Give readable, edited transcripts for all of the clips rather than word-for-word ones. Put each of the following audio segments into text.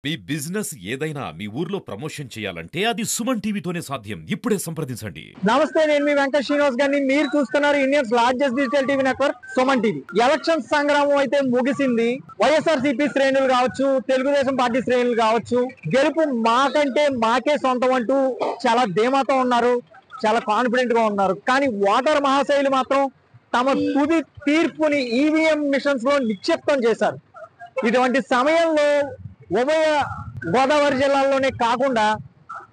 మీ business ఏదైనా మీ ఊర్లో promotion చేయాలంటే అది సుమన్ టీవీతోనే సాధ్యం. ఇప్పుడే సంప్రదించండి. నమస్తే, నేను మీ వెంకట శ్రీనివాస్ గారిని. మీరు చూస్తున్నారు Indian's largest digital TV network Suman TV. Election సంగ్రామం అయితే ముగిసింది. వైఎస్ఆర్సీపీ శ్రేణులు కావచ్చు, తెలుగుదేశం పార్టీ శ్రేణులు కావచ్చు, గెలుపు మాకంటే మాకే సొంతం అంటూ చాలా ధీమాతో ఉన్నారు, చాలా కాన్ఫిడెంట్ గా ఉన్నారు. కానీ ఓటర్ మహాశైలు మాత్రం తమ తుది తీర్పుని ఈవీఎం మిషన్స్ లో నిక్షిప్తం చేశారు. ఇటువంటి సమయంలో ఉభయ గోదావరి జిల్లాల్లోనే కాకుండా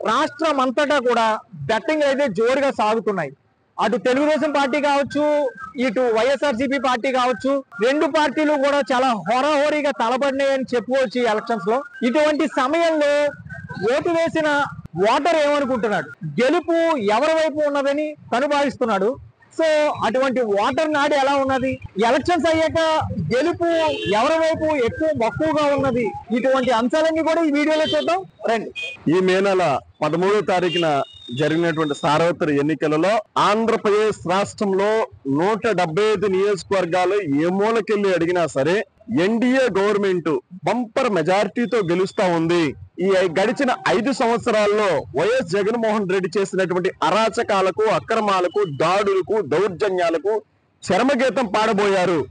రాష్ట్రం అంతటా కూడా బెట్టింగ్ అయితే జోరుగా సాగుతున్నాయి. అటు తెలుగుదేశం పార్టీ కావచ్చు, ఇటు వైఎస్ఆర్సీపీ పార్టీ కావచ్చు, రెండు పార్టీలు కూడా చాలా హోరాహోరీగా తలపడినాయని చెప్పుకోవచ్చు ఈ ఎలక్షన్స్ లో. ఇటువంటి సమయంలో ఓటు వేసిన ఓటర్ ఏమనుకుంటున్నాడు, గెలుపు ఎవరి వైపు ఉన్నదని తను భావిస్తున్నాడు. సో అటువంటి ఓటర్ నాడు ఎలా ఉన్నది, ఎలక్షన్స్ అయ్యాక గెలుపు ఎవరి వైపు ఎక్కువ మక్కువగా ఉన్నది, ఇటువంటి అంశాలన్నీ కూడా ఈ వీడియోలో చూద్దాం రండి. ఈ మే నెల 13వ తారీఖున జరిగినటువంటి సార్వత్రిక ఎన్నికలలో ఆంధ్రప్రదేశ్ రాష్ట్రంలో 175 నియోజకవర్గాలు ఏ మూలకెళ్ళి అడిగినా సరే ఎన్డీఏ గవర్నమెంట్ బంపర్ మెజారిటీతో గెలుస్తా ఉంది. ఈ గడిచిన 5 సంవత్సరాల్లో వైఎస్ జగన్మోహన్ రెడ్డి చేసినటువంటి అరాచకాలకు, అక్రమాలకు, దాడులకు, దౌర్జన్యాలకు చరమగీతం పాడబోయారు.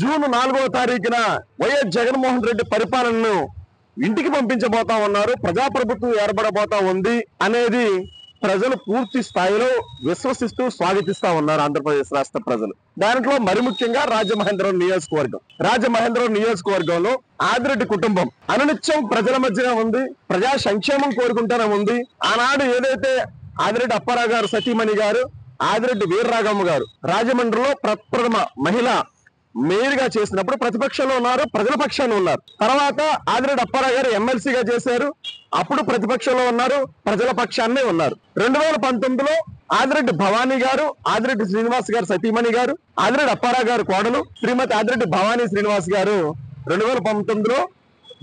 జూన్ 4వ తారీఖున వైఎస్ జగన్మోహన్ రెడ్డి పరిపాలనను ఇంటికి పంపించబోతా ఉన్నారు, ప్రజాప్రభుత్వం ఏర్పడబోతా ఉంది అనేది ప్రజలు పూర్తి స్థాయిలో విశ్వసిస్తూ స్వాగతిస్తా ఉన్నారు ఆంధ్రప్రదేశ్ రాష్ట్ర ప్రజలు. దాంట్లో మరి ముఖ్యంగా రాజమహేంద్రవరం నియోజకవర్గంలో ఆదిరెడ్డి కుటుంబం అనునిత్యం ప్రజల మధ్యనే ఉంది, ప్రజా సంక్షేమం కోరుకుంటూనే ఉంది. ఆనాడు ఏదైతే ఆదిరెడ్డి అప్పారావు గారు సతీమణి గారు ఆదిరెడ్డి వీర్రాఘమ్మ గారు రాజమండ్రిలో ప్రప్రథమ మహిళ మేయర్ గా చేసినప్పుడు ప్రతిపక్షంలో ఉన్నారు, ప్రజల పక్షాన్ని ఉన్నారు. తర్వాత ఆదిరెడ్డి అప్పారావు గారు ఎమ్మెల్సీగా చేశారు, అప్పుడు ప్రతిపక్షంలో ఉన్నారు, ప్రజల పక్షాన్నే ఉన్నారు. 2019లో ఆదిరెడ్డి భవానీ గారు, ఆదిరెడ్డి శ్రీనివాస్ గారు సతీమణి గారు, ఆదిరెడ్డి అప్పారావు గారు కోడలు శ్రీమతి ఆదిరెడ్డి భవానీ శ్రీనివాస్ గారు 2019లో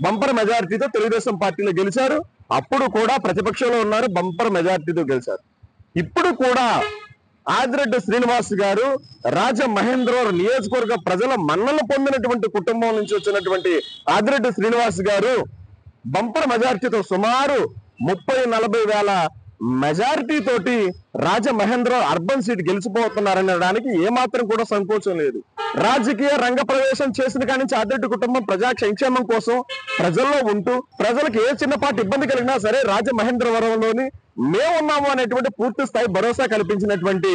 బంపర్ మెజారిటీతో తెలుగుదేశం పార్టీలో గెలిచారు. అప్పుడు కూడా ప్రతిపక్షంలో ఉన్నారు, బంపర్ మెజారిటీతో గెలిచారు. ఇప్పుడు కూడా ఆదిరెడ్డి శ్రీనివాస్ గారు రాజమహేంద్రవరం నియోజకవర్గ ప్రజల మన్నలు పొందినటువంటి కుటుంబం నుంచి వచ్చినటువంటి ఆదిరెడ్డి శ్రీనివాస్ గారు బంపర్ మెజారిటీతో సుమారు 30-40 వేల మెజారిటీ తోటి రాజమహేంద్రవరం అర్బన్ సీట్ గెలిచిపోతున్నారనడానికి ఏమాత్రం కూడా సంకోచం లేదు. రాజకీయ రంగ ప్రవేశం చేసిన కాడి నుంచి ఆదిరెడ్డి కుటుంబం ప్రజా సంక్షేమం కోసం ప్రజల్లో ఉంటూ ప్రజలకు ఏ చిన్నపాటి ఇబ్బంది కలిగినా సరే రాజమహేంద్రవరంలోని మేమున్నాము అనేటువంటి పూర్తి స్థాయి భరోసా కల్పించినటువంటి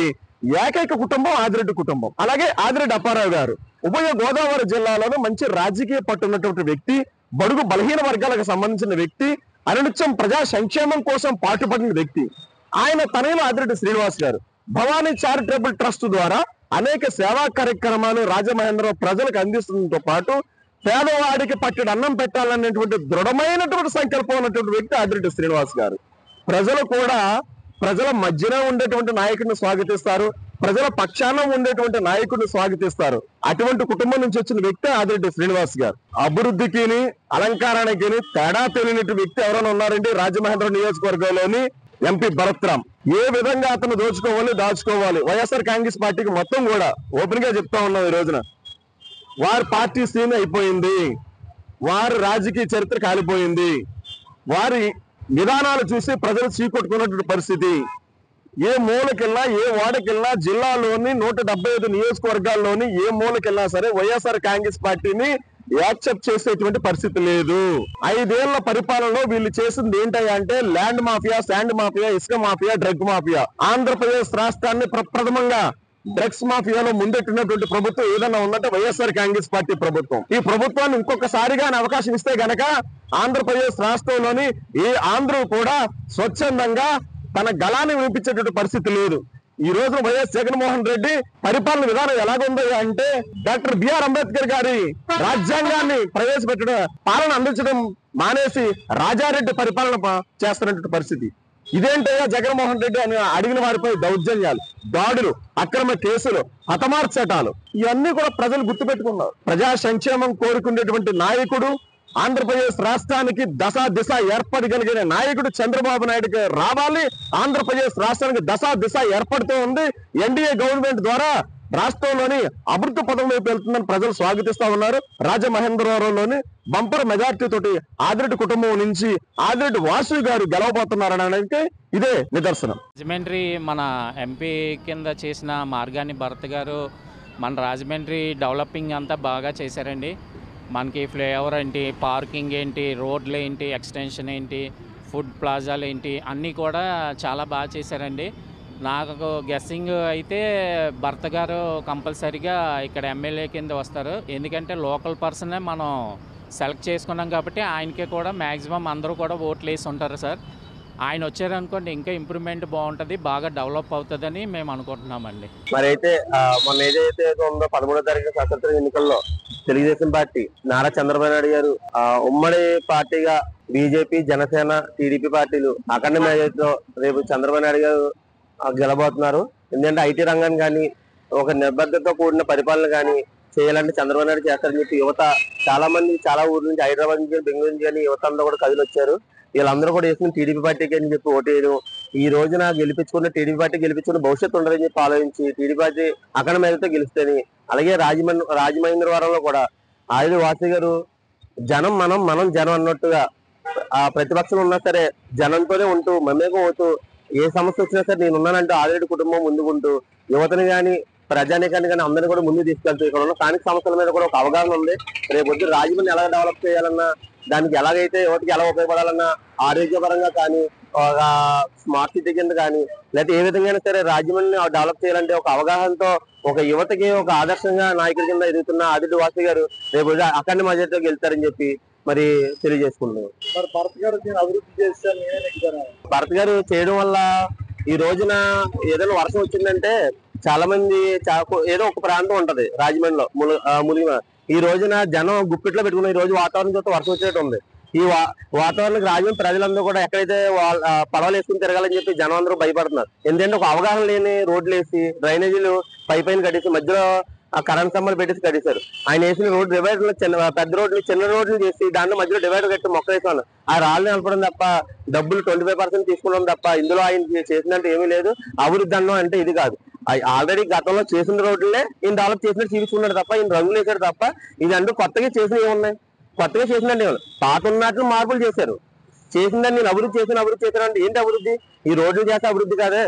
ఏకైక కుటుంబం ఆదిరెడ్డి కుటుంబం. అలాగే ఆదిరెడ్డి అప్పారావు గారు ఉభయ గోదావరి జిల్లాలోనూ మంచి రాజకీయ పట్టున్నటువంటి వ్యక్తి, బడుగు బలహీన వర్గాలకు సంబంధించిన వ్యక్తి, అనునిత్యం ప్రజా సంక్షేమం కోసం పాటుపడిన వ్యక్తి. ఆయన తనయులు ఆదిరెడ్డి శ్రీనివాస్ గారు భవానీ చారిటబుల్ ట్రస్ట్ ద్వారా అనేక సేవా కార్యక్రమాలు రాజమహేంద్రవరం ప్రజలకు అందిస్తుండటంతో పాటు పేదవాడికి పట్టెడు అన్నం పెట్టాలనేటువంటి దృఢమైనటువంటి సంకల్పం ఉన్నటువంటి వ్యక్తి ఆదిరెడ్డి శ్రీనివాస్ గారు. ప్రజలు కూడా ప్రజల మధ్యన ఉండేటువంటి నాయకుడిని స్వాగతిస్తారు, ప్రజల పక్షాన ఉండేటువంటి నాయకుడిని స్వాగతిస్తారు. అటువంటి కుటుంబం నుంచి వచ్చిన వ్యక్తి ఆదిరెడ్డి శ్రీనివాస్ గారు. అభివృద్ధికి అలంకారానికి తేడా తెలియనటువంటి వ్యక్తి ఎవరైనా ఉన్నారంటే రాజమహేంద్రవరం నియోజకవర్గంలోని ఎంపీ భరత్ రామ్. ఏ విధంగా అతను దాచుకోవాలి వైఎస్ఆర్ కాంగ్రెస్ పార్టీకి మొత్తం కూడా ఓపెన్ గా చెప్తా ఉన్నాం. ఈ రోజున వారి పార్టీ సీన్ అయిపోయింది, వారి రాజకీయ చరిత్ర కాలిపోయింది, వారి విధానాలు చూసి ప్రజలు చీకొట్టుకున్నటువంటి పరిస్థితి. ఏ మూలకెళ్ళినా, ఏ వాడకెళ్ళినా, జిల్లాలోని 175 నియోజకవర్గాల్లోని ఏ మూలకెళ్ళినా సరే వైఎస్ఆర్ కాంగ్రెస్ పార్టీని యాక్సెప్ట్ చేసేటువంటి పరిస్థితి లేదు. 5 ఏళ్ల పరిపాలనలో వీళ్ళు చేసింది ఏంటంటే అంటే ల్యాండ్ మాఫియా, శాండ్ మాఫియా, ఇసుక మాఫియా, డ్రగ్ మాఫియా. ఆంధ్రప్రదేశ్ రాష్ట్రాన్ని ప్రప్రథమంగా డ్రగ్స్ మాఫియాలో ముందెట్టినటువంటి ప్రభుత్వం ఏదన్నా ఉందంటే వైఎస్ఆర్ కాంగ్రెస్ పార్టీ ప్రభుత్వం. ఈ ప్రభుత్వాన్ని ఇంకొకసారిగా అవకాశం ఇస్తే గనక ఆంధ్రప్రదేశ్ రాష్ట్రంలోని ఏ ఆంధ్రుడు కూడా స్వచ్ఛందంగా తన గళాన్ని వినిపించేటువంటి పరిస్థితి లేదు. ఈ రోజు వైఎస్ జగన్మోహన్ రెడ్డి పరిపాలన విధానం ఎలాగుంది అంటే డాక్టర్ బిఆర్ అంబేద్కర్ గారి రాజ్యాంగాన్ని ప్రవేశపెట్టడం, పాలన అందించడం మానేసి రాజారెడ్డి పరిపాలన చేస్తున్నటువంటి పరిస్థితి. ఇదేంటయ్యా జగన్మోహన్ రెడ్డి అని అడిగిన వారిపై దౌర్జన్యాలు, దాడులు, అక్రమ కేసులు, హతమార్పు చట్టాలు ఇవన్నీ కూడా ప్రజలు గుర్తుపెట్టుకున్నారు. ప్రజా సంక్షేమం కోరుకునేటువంటి నాయకుడు, ఆంధ్రప్రదేశ్ రాష్ట్రానికి దశ దిశ ఏర్పడగలిగిన నాయకుడు చంద్రబాబు నాయుడుకి రావాలి. ఆంధ్రప్రదేశ్ రాష్ట్రానికి దశ దిశ ఏర్పడుతూ ఉంది. ఎన్డీఏ గవర్నమెంట్ ద్వారా రాష్ట్రంలోని అభివృద్ధి పదం వైపు వెళ్తుందని ప్రజలు స్వాగతిస్తా ఉన్నారు. రాజమహేంద్రవరంలోని బంపర్ మెజార్టీ తోటి ఆదిరెడ్డి కుటుంబం నుంచి ఆదిరెడ్డి వాసు గారు గెలవబోతున్నారనడానికి ఇదే నిదర్శనం. రాజమండ్రి మన ఎంపీ కింద చేసిన మార్గాన్ని భరత్ గారు మన రాజమండ్రి డెవలపింగ్ అంతా బాగా చేశారండి. మనకి ఫ్లైఓవర్ ఏంటి, పార్కింగ్ ఏంటి, రోడ్లు ఏంటి, ఎక్స్టెన్షన్ ఏంటి, ఫుడ్ ప్లాజాలు ఏంటి, అన్నీ కూడా చాలా బాగా చేశారండి. నాకు గెస్సింగ్ అయితే భర్త గారు కంపల్సరీగా ఇక్కడ ఎమ్మెల్యే కింద వస్తారు. ఎందుకంటే లోకల్ పర్సనే మనం సెలెక్ట్ చేసుకున్నాం కాబట్టి ఆయనకే కూడా మ్యాక్సిమం అందరూ కూడా ఓట్లు వేసి ఉంటారు సార్. ఆయన వచ్చారనుకోండి ఇంకా ఇంప్రూవ్మెంట్ బాగుంటుంది, బాగా డెవలప్ అవుతుందని మేము అనుకుంటున్నామండి. మరి అయితే మొన్న ఏదైతే ఉందో 13వ తారీఖు స్వతంత్ర ఎన్నికల్లో తెలుగుదేశం పార్టీ నారా చంద్రబాబు నాయుడు గారు ఉమ్మడి పార్టీగా బీజేపీ, జనసేన, టీడీపీ పార్టీలు అఖండ మెజారిటీతో రేపు చంద్రబాబు నాయుడు గారు గెలబోతున్నారు. ఎందుకంటే ఐటీ రంగాన్ని కానీ ఒక నిబద్ధతతో కూడిన పరిపాలన కానీ చేయాలంటే చంద్రబాబు నాయుడు చేస్తారని చెప్పి యువత చాలా మంది చాలా ఊర్ల నుంచి, హైదరాబాద్ నుంచి, బెంగళూరు నుంచి కానీ యువత అంతా కూడా కదిలి వచ్చారు. వీళ్ళందరూ కూడా వేసుకుని టీడీపీ పార్టీకి అని చెప్పి ఓటేయడం, ఈ రోజున గెలిపించుకున్న టీడీపీ పార్టీ గెలిపించుకున్న భవిష్యత్తు ఉండదని చెప్పి ఆలోచించి టీడీపీ పార్టీ అఖండ మేరతో గెలుస్తేని. అలాగే రాజమహేంద్రవరంలో కూడా ఆదిరెడ్డి వాసు గారు జనం మనం, మనం జనం అన్నట్టుగా ఆ ప్రతిపక్షం ఉన్నా సరే జనంతోనే ఉంటూ మమేకం అవుతూ ఏ సమస్య వచ్చినా సరే నేను ఉన్నానంటూ ఆదిరెడ్డి కుటుంబం ముందుకుంటూ యువతని కానీ ప్రజానికాన్ని కానీ అందరినీ కూడా ముందుకు తీసుకెళ్తూ ఇక్కడ ఉన్న స్థానిక సమస్యల మీద కూడా ఒక అవగాహన ఉంది. రేపు పొద్దు రాజమండ్రి ఎలా డెవలప్ చేయాలన్నా, దానికి ఎలాగైతే యువతకి ఎలా ఉపయోగపడాలన్నా, ఆరోగ్యపరంగా కానీ ఒక స్మార్ట్ సిటీ కింద కానీ లేకపోతే ఏ విధంగా సరే రాజమండ్రిని డెవలప్ చేయాలంటే ఒక అవగాహనతో ఒక యువతకి ఒక ఆదర్శంగా నాయకుడి కింద ఎదుగుతున్న ఆదిరెడ్డి వాసు గారు రేపు అఖండ మెజారిటీతో గెలుస్తారని చెప్పి మరి తెలియజేసుకుంటున్నాను. భరత్ గారు చేయడం వల్ల ఈ రోజున ఏదైనా వర్షం వచ్చిందంటే చాలా మంది ఏదో ఒక ప్రాంతం ఉంటది రాజమండ్రిలో ములిగిన ఈ రోజున జనం గుప్పిట్లో పెట్టుకున్న ఈ రోజు వాతావరణం చూస్తే వర్షం వచ్చేట్టు ఉంది. ఈ వాతావరణానికి రాజమండ్రి ప్రజలందరూ కూడా ఎక్కడైతే పడవలు వేసుకుని తిరగాలని చెప్పి జనం అందరూ భయపడుతున్నారు. ఎందుకంటే ఒక అవగాహన లేని రోడ్లు వేసి డ్రైనేజీలు పైన కట్టేసి మధ్యలో కరెంట్ స్తంభాలు పెట్టేసి కట్టేశారు. ఆయన వేసిన రోడ్డు డివైడర్లు పెద్ద రోడ్లు చిన్న రోడ్లు చేసి దాంట్లో మధ్యలో డివైడర్ కట్టి మొక్క వేసాను. ఆ రాళ్ళు నిలపడం తప్ప డబ్బులు 25% తీసుకోవడం తప్ప ఇందులో ఆయన చేసినట్టు ఏమీ లేదు. అభివృద్ధి అన్నం అంటే ఇది కాదు. ఆల్రెడీ గతంలో చేసిన రోడ్లనే ఈయన డెవలప్ చేసినట్టు చూపించుకున్నాడు తప్ప ఈయన రంగులు వేసాడు తప్ప ఇది అంటూ కొత్తగా చేసినవి ఏమున్నాయి? కొత్తగా చేసినట్టు పాత ఉన్నట్లు మార్పులు చేశారు. చేసిందని నేను అభివృద్ధి చేశాను అంటే ఏంటి అభివృద్ధి? ఈ రోడ్లు చేస్తే అభివృద్ధి కాదే.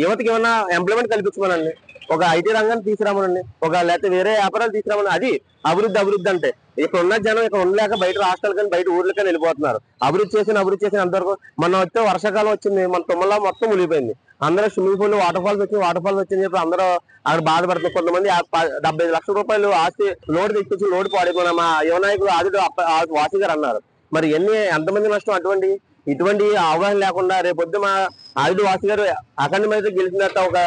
యువతకి ఏమన్నా ఎంప్లాయ్మెంట్ కల్పించమనండి, ఒక ఐటీ రంగాన్ని తీసుకురామనండి, లేకపోతే వేరే వ్యాపారాలు తీసుకురామని. అది అభివృద్ధి అంటే ఇక్కడ ఉన్న జనం ఇక్కడ ఉండలేక బయట రాష్ట్రాలు కానీ బయట ఊర్లు కానీ వెళ్ళిపోతున్నారు. అభివృద్ధి చేసిన అంతవరకు మొన్న వచ్చే వర్షాకాలం వచ్చింది, మన తుమ్మలా మొత్తం మునిగిపోయింది. అందరూ స్విమ్మింగ్ పూల్ వాటర్ ఫాల్స్ వచ్చింది చెప్పి అందరూ అక్కడ బాధపడుతున్నారు. కొంతమంది 75 లక్షల రూపాయలు ఆస్తి లోడ్ తెచ్చి లోడ్ పాడైపోయినా మా యువనాయకులు ఆదిరెడ్డి వాసు గారు అన్నారు. మరి ఎంతమంది నష్టం? ఇటువంటి అవగాహన లేకుండా రేపొద్దు మా ఆదిరెడ్డి వాసు గారు అఖండ మీద గెలిచిన తర్వాత ఒక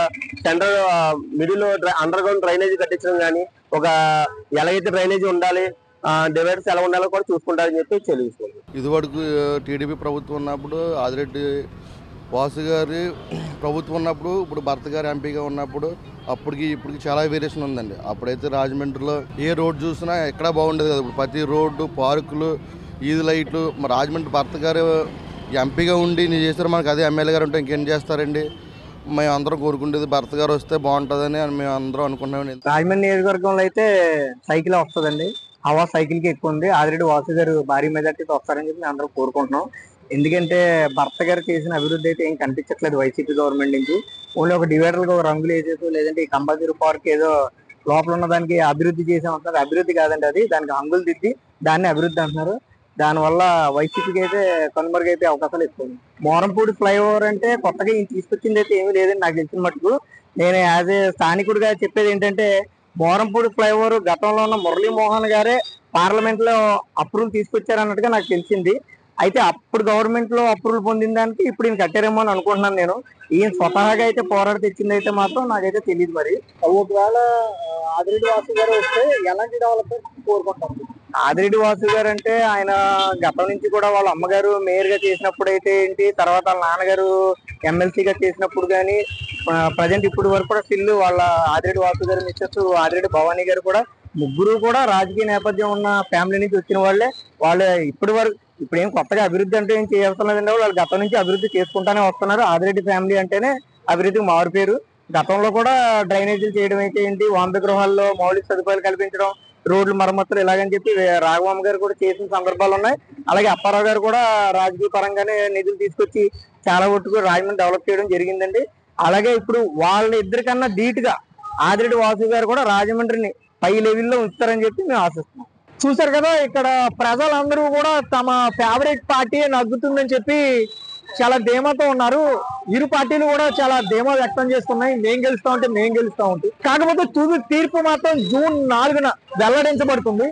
centre middle under ground drainage కట్టించడం కానీ ఒక ఎలాగైతే డ్రైనేజీ ఉండాలి, డివైడర్స్ ఎలా ఉండాలో కూడా చూసుకుంటారని చెప్పి తెలియజేసుకోండి. ఇదివరకు టీడీపీ ప్రభుత్వం ఉన్నప్పుడు ఆదిరెడ్డి వాసు గారి ప్రభుత్వం ఉన్నప్పుడు, ఇప్పుడు భరత్ గారు ఎంపీగా ఉన్నప్పుడు అప్పటికి ఇప్పటికి చాలా వేరియేషన్ ఉందండి. అప్పుడైతే రాజమండ్రిలో ఏ రోడ్డు చూసినా ఎక్కడా బాగుండేది కదా. ఇప్పుడు ప్రతి రోడ్డు, పార్కులు, ఈది లైట్లు. రాజమండ్రి భరత్ గారు ఎంపీగా ఉండి నీ చేస్తారు, మనకు అదే ఎమ్మెల్యే గారు ఉంటే ఇంకేం చేస్తారండి. మేము అందరం కోరుకుంటేది భరత్ గారు వస్తే బాగుంటుందని మేము అందరం అనుకుంటున్నాం. రాజమండ్రి నియోజకవర్గంలో అయితే సైకిల్ వస్తుందండి, హవా సైకిల్కి ఎక్కువ ఉంది. ఆదిరెడ్డి వాసు గారు భారీ మెజార్టీతో వస్తారని చెప్పి మేము అందరం కోరుకుంటున్నాం. ఎందుకంటే భర్త గారు చేసిన అభివృద్ధి అయితే ఏం కనిపించట్లేదు వైసీపీ గవర్నమెంట్ నుంచి. ఓన్లీ ఒక డివైడర్గా ఒక రంగులు వేసేసి లేదంటే ఈ కంపల్సరీ పార్క్ ఏదో లోపల ఉన్న దానికి అభివృద్ధి చేసామంటున్నారు. అభివృద్ధి కాదండి అది, దానికి హంగులు దిద్ది దాన్ని అభివృద్ధి అంటున్నారు. దానివల్ల వైసీపీకి అయితే కనుమరుగైతే అవకాశాలు ఎక్కువ. మోరంపూడి ఫ్లైఓవర్ అంటే కొత్తగా ఈయన తీసుకొచ్చింది అయితే ఏమీ లేదని నాకు తెలిసిన మటుకు. నేను యాజ్ ఏ స్థానికుడిగా చెప్పేది ఏంటంటే మోరంపూడి ఫ్లైఓవర్ గతంలో ఉన్న మురళీమోహన్ గారే పార్లమెంట్ లో అప్రూవల్ తీసుకొచ్చారన్నట్టుగా నాకు తెలిసింది. అయితే అప్పుడు గవర్నమెంట్ లో అప్రూవల్ పొందిన దానికి ఇప్పుడు ఈయన కట్టారేమో అని అనుకుంటున్నాను నేను. ఈయన స్వతహాగా అయితే పోరాడి తెచ్చింది అయితే మాత్రం నాకైతే తెలియదు. మరి ఒకవేళ ఆదిరెడ్డి వాసు గారు వస్తే ఎలాంటి డెవలప్మెంట్ కోరుకుంటాం? ఆదిరెడ్డి వాసు గారు అంటే ఆయన గతం నుంచి కూడా వాళ్ళ అమ్మగారు మేయర్ గా చేసినప్పుడు అయితే ఏంటి, తర్వాత వాళ్ళ నాన్నగారు ఎమ్మెల్సీగా చేసినప్పుడు కానీ ప్రజెంట్ ఇప్పుడు వరకు కూడా స్టిల్ వాళ్ళ ఆదిరెడ్డి వాసు గారు మిస్సెస్ ఆదిరెడ్డి భవానీ గారు కూడా ముగ్గురు కూడా రాజకీయ నేపథ్యం ఉన్న ఫ్యామిలీ నుంచి వచ్చిన వాళ్ళే. వాళ్ళు ఇప్పుడు ఏం కొత్తగా అభివృద్ధి అంటే ఏం చేయాల్సిన లేదండి. వాళ్ళు గతం నుంచి అభివృద్ధి చేసుకుంటానే వస్తున్నారు. ఆదిరెడ్డి ఫ్యామిలీ అంటేనే అభివృద్ధికి మారుపేరు. గతంలో కూడా డ్రైనేజీలు చేయడం అయితే ఏంటి, వాంప గృహాల్లో మౌలిక సదుపాయాలు కల్పించడం, రోడ్లు మరమ్మతులు ఇలాగని చెప్పి రాఘవమ్మ గారు కూడా చేసిన సందర్భాలు ఉన్నాయి. అలాగే అప్పారావు గారు కూడా రాజకీయ పరంగానే నిధులు తీసుకొచ్చి చాలా వరకు రాజమండ్రి డెవలప్ చేయడం జరిగిందండి. అలాగే ఇప్పుడు వాళ్ళ ఇద్దరికన్నా ధీటుగా ఆదిరెడ్డి వాసు గారు కూడా రాజమండ్రిని పై లెవెల్లో ఉంచుతారని చెప్పి మేము ఆశిస్తున్నాం. చూసారు కదా, ఇక్కడ ప్రజలందరూ కూడా తమ ఫేవరెట్ పార్టీ నగ్గుతుందని చెప్పి చాలా ధీమాతో ఉన్నారు. ఇరు పార్టీలు కూడా చాలా ధీమా వ్యక్తం చేస్తున్నాయి. మేం గెలుస్తా ఉంటే మేం గెలుస్తా ఉంటాయి. కాకపోతే తుది తీర్పు మాత్రం జూన్ 4న వెల్లడించబడుతుంది.